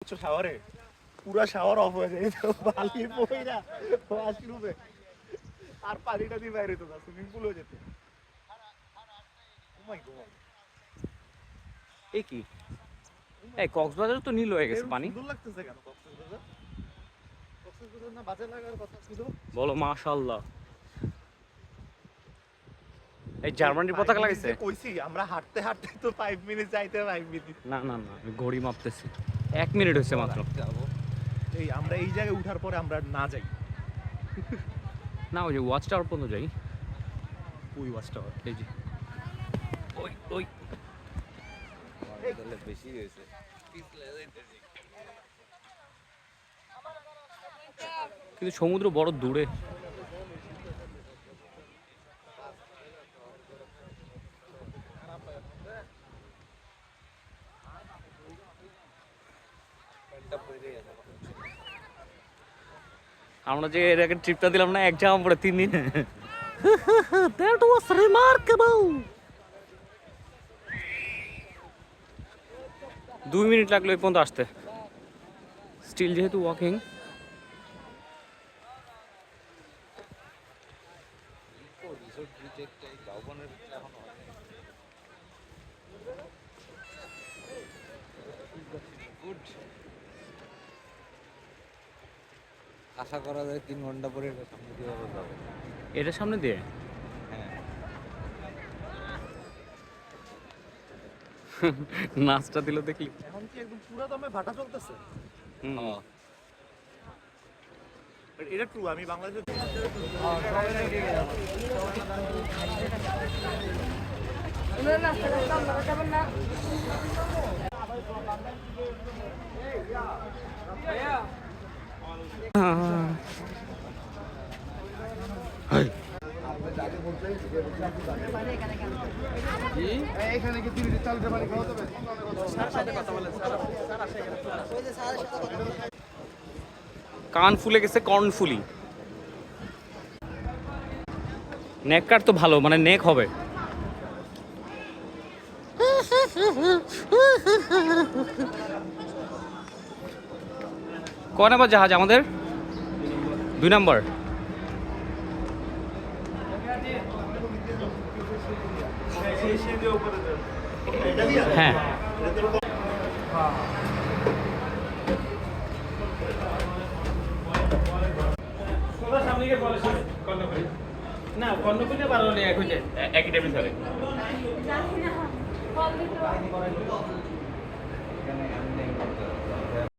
যাচ্ছ শাওয়ারে, পুরা shower of হয়ে যায়, বালি পইরা ওয়াশরুমে, আর পানিটা দিয়ে বাইরে তো না, সুইমিং পুল হয়ে যেত। ও মাই গড, এই কি এই কক্সবাজার তো নীল হয়ে গেছে পানি। সুন্দর লাগতেছে কেন কক্সবাজার? কক্সবাজার না বাজে লাগার কথা ছিল? বলো মাশাআল্লাহ। এই জার্মানির পতাকা লাগাইছে। কইছি আমরা হাঁটতে হাঁটতে তো 5 মিনিট যাইতে 5 মিনিট। না না না, আমি ঘড়ি মাপতেছি, 1 মিনিট হয়েছে মাত্র। এই আমরা এই জায়গায় উঠার পরে আমরা না যাই। না ওই যে ওয়াচ টাওয়ার পর্যন্ত যাই। ওই ওয়াচ টাওয়ার, এই যে ওই ওই বেশি হয়েছে। কিন্তু সমুদ্র বড় দূরে। আমরা যে এর আগে ট্রিপটা দিলাম না এক্সাম পরে 3 দিন, দ্যাট ওয়াজ রিমার্কেবল। 2 মিনিট লাগলো এই পর্যন্ত আসতে, স্টিল যেহেতু ওয়াকিং। আশা করা যায় 3 ঘন্টা পরে এটা সামনে দিয়ে আবার যাবো। এটার সামনে দিয়ে হ্যাঁ, নাচটা দিল দেখলি। এখন কি একদম পুরো দমে ভাটা চলতেছে? হুম। এটা ট্রু, আমি বাংলাদেশে কান ফুলে গেছে কর্নফুলি। নেক কাট তো ভালো, মানে নেক হবে। কয় নাম্বার জাহাজ আমাদের? 2 নাম্বার। হ্যাঁ না কর্ণফুলি পারো না একই একই টেবিল ধরে। এখানে